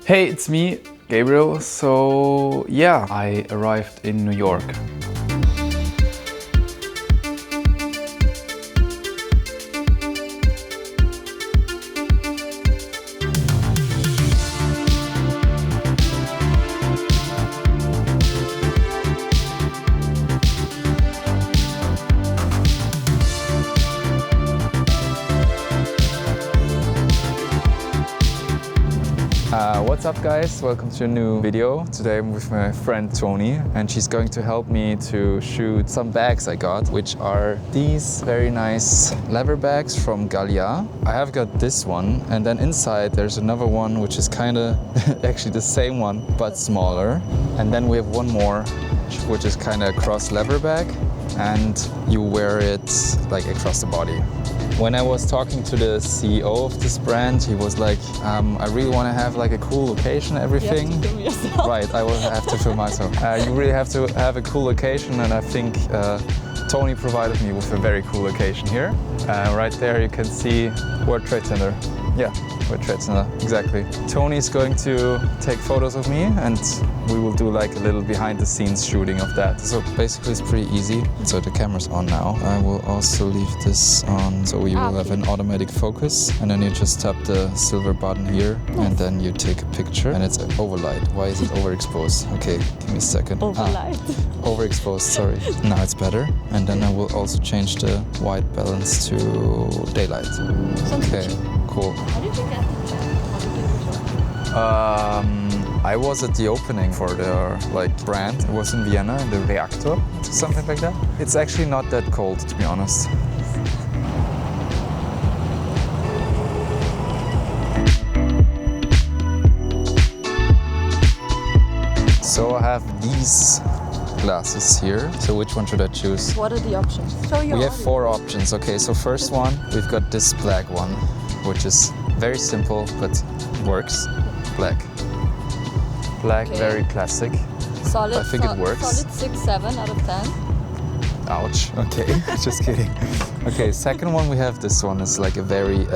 Hey, it's me, Gabriel. So yeah, I arrived in New York. What's up guys, welcome to a new video. Today I'm with my friend Tony and she's going to help me to shoot some bags I got, which are these very nice leather bags from Gallia. I have got this one and then inside there's another one which is kind of actually the same one but smaller. And then we have one more which is kind of a cross leather bag and you wear it like across the body. When I was talking to the CEO of this brand, he was like, I really want to have like a cool location, everything. You have to film yourself. Right, I will have to film myself. You really have to have a cool location, and I think Tony provided me with a very cool location here. Right there you can see World Trade Center. Yeah, World Trade Center, exactly. Tony's going to take photos of me and we will do like a little behind the scenes shooting of that. So basically it's pretty easy. So the camera's on now. I will also leave this on so you will have an automatic focus and then you just tap the silver button here and then you take a picture and it's overlight. Why is it overexposed? Okay, give me a second. Overlight. Overexposed, sorry. Now it's better. And then I will also change the white balance to daylight. Okay, cool. How did you get the job? How did you get the job? I was at the opening for their brand. It was in Vienna in the Reactor, something like that. It's actually not that cold, to be honest. So I have these glasses here. So which one should I choose? What are the options? Show your We have audience. 4 options. Okay, so first one, we've got this black one, which is very simple but works. Black. Black, Okay. very classic. Solid, I think it works. Solid 6, 7 out of 10. Ouch. Okay, just kidding. Okay, second one we have this one. It's like a very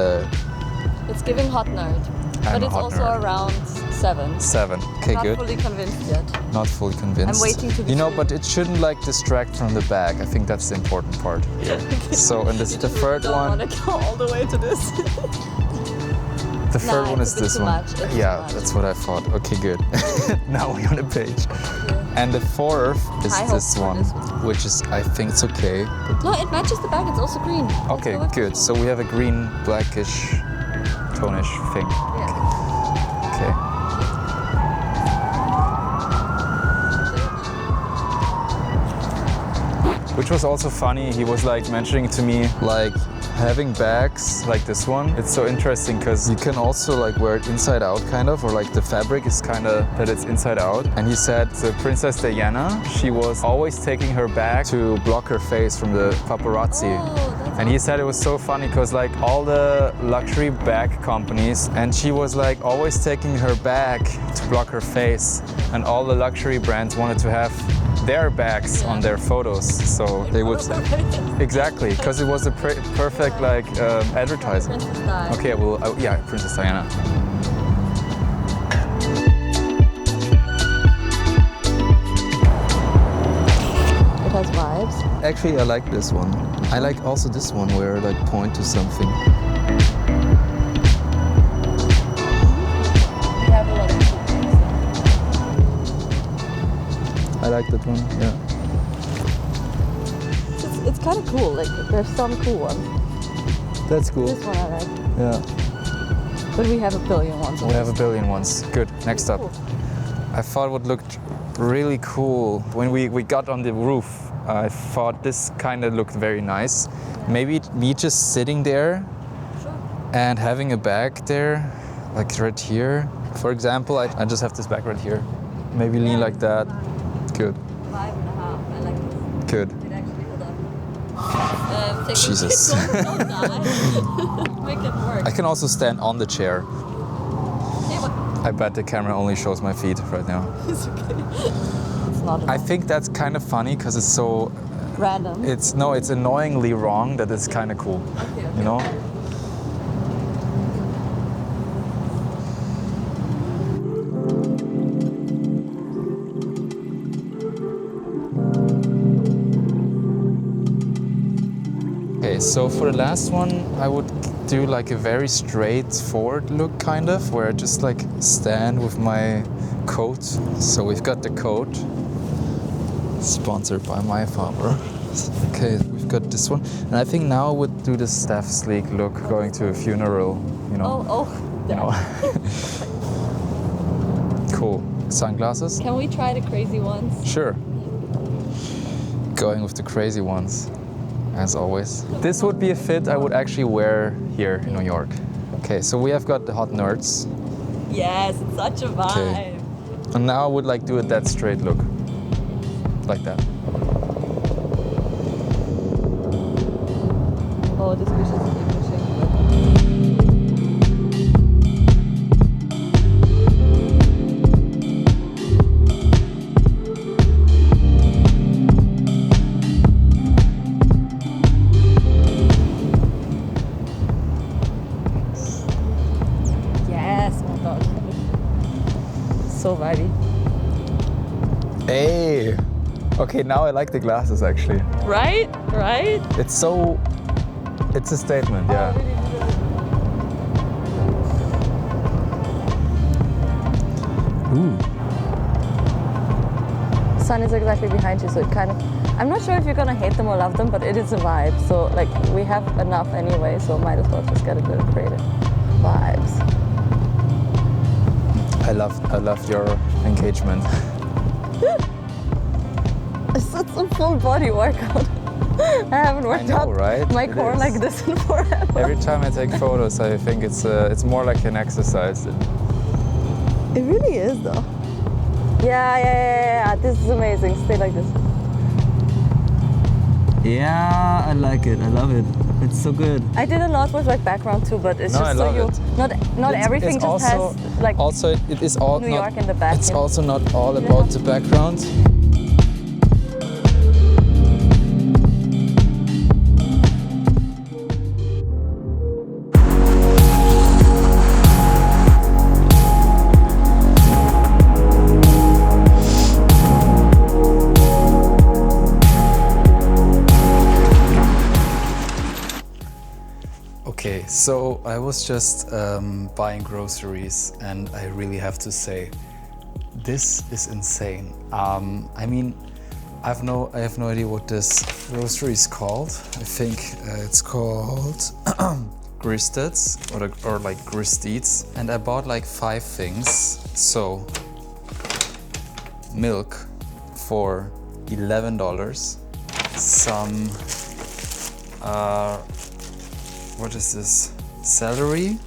It's giving hot nerd, I'm but a it's hot also nerd. around 7. 7. Okay, Not good. fully convinced yet. Not fully convinced. I'm waiting to be You know, fully- but it shouldn't distract from the bag. I think that's the important part here. So, and this is the third don't one. want to go all the way to this. The third Nah, one it's is a bit this too one. much, it's Yeah, too much. that's what I thought. Okay, good. Now we're on the page. And the fourth is I hope this for one, this one. which is, I think it's okay. No, it matches the bag. It's also green. Let's Okay, go with good. this So we have a green, blackish, tonish thing. one. Yeah. Okay. Which was also funny. He was mentioning to me having bags like this one. It's so interesting because you can also wear it inside out kind of, or the fabric is kind of that it's inside out. And he said the Princess Diana, she was always taking her bag to block her face from the paparazzi. Oh, that's And he said it was so funny because all the luxury bag companies, and she was always taking her bag to block her face, and all the luxury brands wanted to have their bags on their photos, so they would exactly because it was a perfect advertising. Princess Di. Okay, well, yeah, Princess Diana. It has vibes. Actually, I like this one. I like also this one where point to something. We have a lot of cool things. I like that one. Yeah. It's kind of cool. There's some cool ones. That's cool. This one I like. Yeah. But we have a billion ones. We have a billion ones. Good. Next up. Cool. I thought it would look really cool when we got on the roof. I thought this kind of looked very nice. Yeah. Maybe me just sitting there Sure. and having a bag there, right here. For example, I just have this bag right here. Maybe lean like that. Good. 5.5. I like this. Good. It actually hold up. Take Jesus. Don't die. Make it work. I can also stand on the chair. Yeah, but I bet the camera only shows my feet right now. it's okay. It's not I enough. think that's kind of funny because it's so. Random. It's annoyingly wrong that it's kind of cool. Okay. You know? Okay, so for the last one, I would do like a very straightforward look, kind of, where I just like stand with my coat. So we've got the coat, sponsored by my farmer. Okay, we've got this one, and I think now I would do the staff sleek look, going to a funeral. You know. You know. Cool. Sunglasses. Can we try the crazy ones? Sure. Going with the crazy ones, as always. This would be a fit I would actually wear here in New York. Okay, so we have got the hot nerds. Yes, it's such a vibe. Okay. And now I would like do a dead straight look. Like that. Oh, this fish is keep pushing. Yes, oh my god. So vibey. Hey! Okay, now I like the glasses actually. Right? Right? It's a statement, yeah. Ooh. Sun is exactly behind you, so it kind of... I'm not sure if you're gonna hate them or love them, but it is a vibe. So like we have enough anyway, so might as well just get a bit of creative vibes. I love your engagement. It's a full body workout. I haven't worked out right? my core like this in forever. Every time I take photos, I think it's more like an exercise. It really is though. Yeah. This is amazing. Stay like this. Yeah, I like it. I love it. It's so good. I did a lot with like background too, but it's No, just I so love you it. not everything it's just also, has like also it is all New not, York in the back. It's you know? also not all about the background. Okay, so I was just buying groceries, and I really have to say, this is insane. I mean, I have no idea what this grocery is called. I think it's called Gristeds or like Gristeets, and I bought like 5 things. So milk for $11, some what is this? Celery?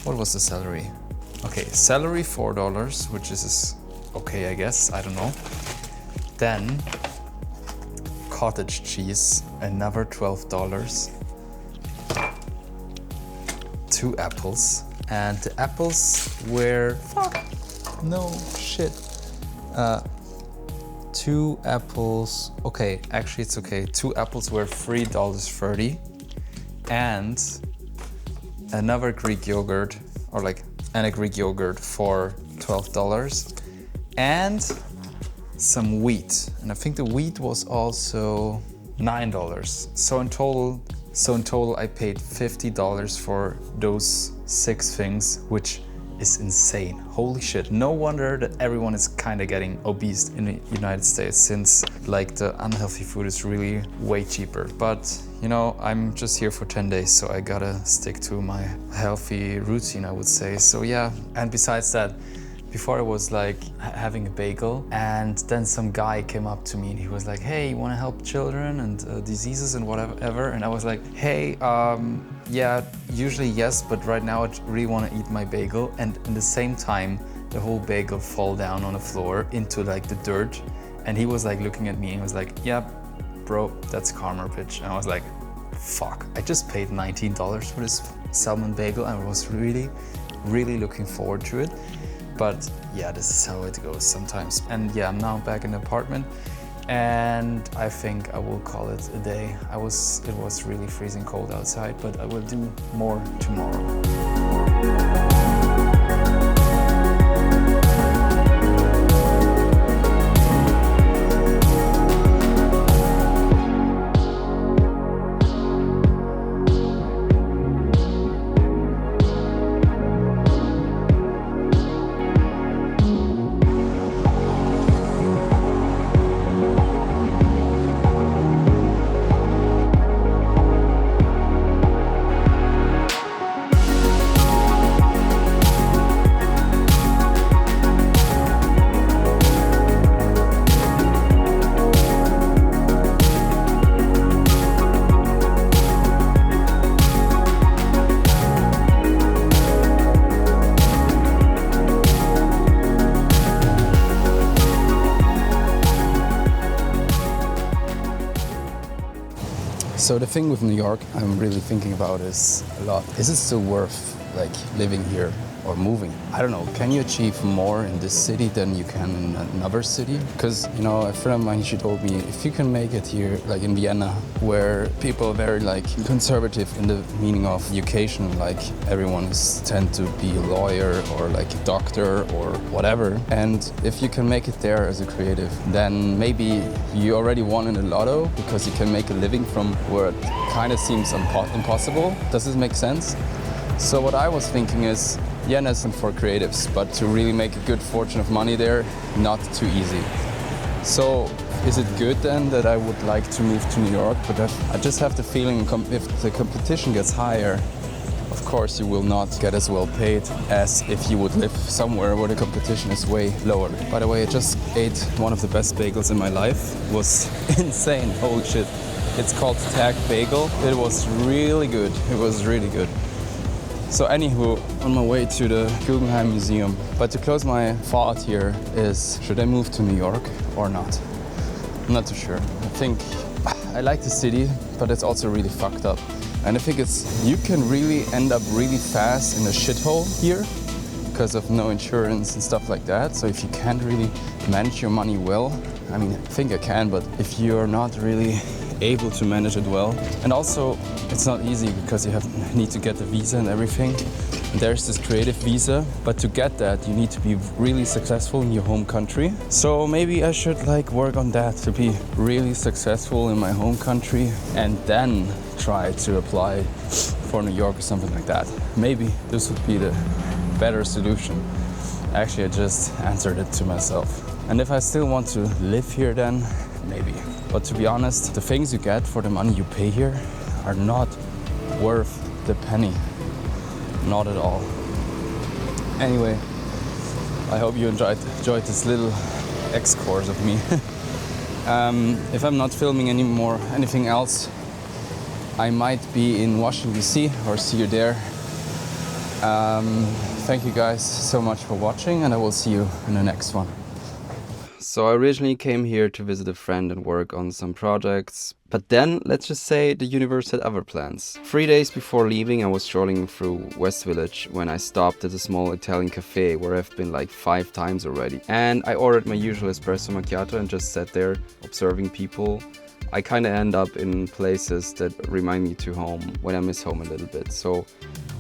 What was the celery? Okay, celery $4, which is okay, I guess. I don't know. Then cottage cheese, another $12. 2 apples, and the apples were 2 apples. Okay, actually it's okay. 2 apples were $3.30. And another Greek yogurt, and a Greek yogurt for $12, and some wheat, and I think the wheat was also $9. So in total, I paid $50 for those 6 things, which is insane. Holy shit! No wonder that everyone is kind of getting obese in the United States, since like the unhealthy food is really way cheaper. But you know, I'm just here for 10 days, so I gotta stick to my healthy routine, I would say. So yeah, and besides that, before I was like having a bagel, and then some guy came up to me and he was like, hey, you wanna help children and diseases and whatever? And I was like, hey, yeah, usually yes, but right now I really wanna eat my bagel. And in the same time, the whole bagel fall down on the floor into like the dirt. And he was like looking at me and was like, yeah, bro, that's karma, bitch. And I was like, fuck, I just paid $19 for this salmon bagel and I was really, really looking forward to it. But yeah, this is how it goes sometimes. And yeah, I'm now back in the apartment, and I think I will call it a day. It was really freezing cold outside, but I will do more tomorrow. So the thing with New York I'm really thinking about is a lot. Is it still worth like living here or moving? I don't know. Can you achieve more in this city than you can in another city? Because, you know, a friend of mine, she told me, if you can make it here, like in Vienna, where people are very like conservative in the meaning of education, like everyone is tend to be a lawyer or like a doctor or whatever. And if you can make it there as a creative, then maybe you already won in the lotto because you can make a living from where it kind of seems impossible. Does this make sense? So what I was thinking is, Vienna isn't for creatives, but to really make a good fortune of money there, not too easy. So is it good then that I would like to move to New York? But I just have the feeling if the competition gets higher, of course you will not get as well paid as if you would live somewhere where the competition is way lower. By the way, I just ate one of the best bagels in my life. It was insane, holy shit. It's called Tag Bagel. It was really good, it was really good. So anywho, on my way to the Guggenheim Museum. But to close my thought here is, should I move to New York or not? I'm not too sure. I think I like the city, but it's also really fucked up. And I think you can really end up really fast in a shithole here because of no insurance and stuff like that. So if you can't really manage your money well, I mean, I think I can, but if you're not really able to manage it well. And also, it's not easy because you need to get the visa and everything. And there's this creative visa, but to get that, you need to be really successful in your home country. So maybe I should like work on that to be really successful in my home country and then try to apply for New York or something like that. Maybe this would be the better solution. Actually, I just answered it to myself. And if I still want to live here then, maybe. But to be honest, the things you get for the money you pay here are not worth the penny. Not at all. Anyway, I hope you enjoyed this little X-course of me. If I'm not filming anything else, I might be in Washington DC or see you there. Thank you guys so much for watching, and I will see you in the next one. So I originally came here to visit a friend and work on some projects, but then let's just say the universe had other plans. 3 days before leaving, I was strolling through West Village when I stopped at a small Italian cafe where I've been like 5 times already. And I ordered my usual espresso macchiato and just sat there observing people. I kind of end up in places that remind me to home when I miss home a little bit. So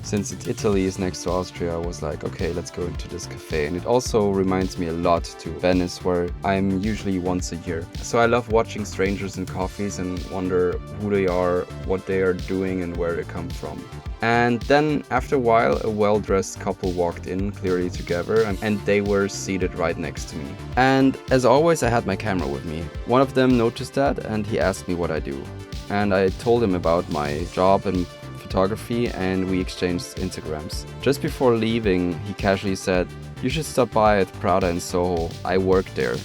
since Italy is next to Austria, I was like, okay, let's go into this cafe. And it also reminds me a lot to Venice, where I'm usually once a year. So I love watching strangers in coffees and wonder who they are, what they are doing and where they come from. And then after a while, a well-dressed couple walked in, clearly together, and they were seated right next to me. And as always, I had my camera with me. One of them noticed that and he asked me what I do. And I told him about my job and photography, and we exchanged Instagrams. Just before leaving, he casually said, "You should stop by at Prada in SoHo. I work there."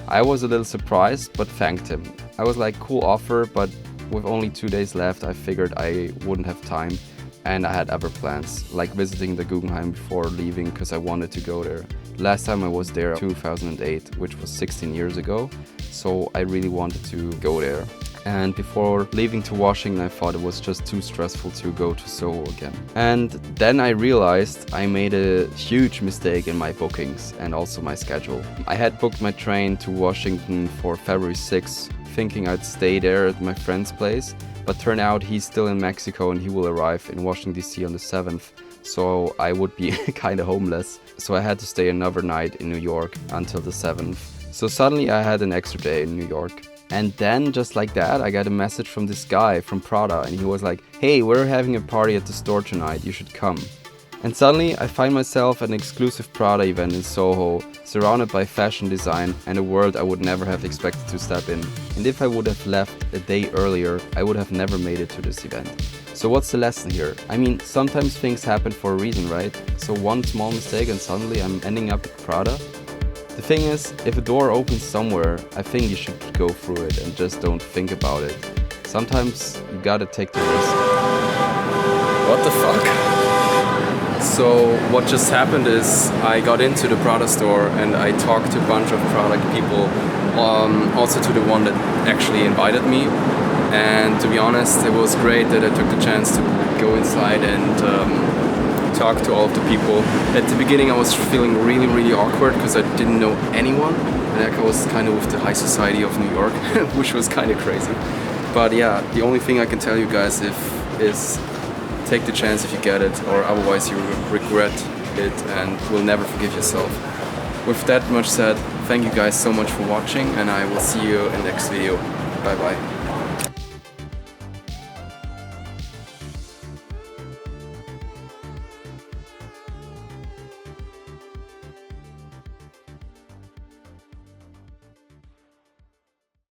I was a little surprised, but thanked him. I was like, cool offer, but with only 2 days left, I figured I wouldn't have time. And I had other plans, like visiting the Guggenheim before leaving because I wanted to go there. Last time I was there 2008, which was 16 years ago, so I really wanted to go there. And before leaving to Washington, I thought it was just too stressful to go to SoHo again. And then I realized I made a huge mistake in my bookings and also my schedule. I had booked my train to Washington for February 6th, thinking I'd stay there at my friend's place. But turned out he's still in Mexico and he will arrive in Washington DC on the 7th. So I would be kind of homeless. So I had to stay another night in New York until the 7th. So suddenly I had an extra day in New York. And then just like that, I got a message from this guy from Prada and he was like, "Hey, we're having a party at the store tonight, you should come." And suddenly I find myself at an exclusive Prada event in SoHo, surrounded by fashion design and a world I would never have expected to step in. And if I would have left a day earlier, I would have never made it to this event. So what's the lesson here? I mean, sometimes things happen for a reason, right? So one small mistake and suddenly I'm ending up at Prada. The thing is, if a door opens somewhere, I think you should go through it and just don't think about it. Sometimes you gotta take the risk. What the fuck? So what just happened is I got into the Prada store and I talked to a bunch of product people, also to the one that actually invited me. And to be honest, it was great that I took the chance to go inside and talk to all of the people. At the beginning I was feeling really awkward because I didn't know anyone, and I was kind of with the high society of New York, which was kind of crazy. But yeah, the only thing I can tell you guys is take the chance if you get it, or otherwise you will regret it and will never forgive yourself. With that much said, thank you guys so much for watching, and I will see you in the next video. Bye bye.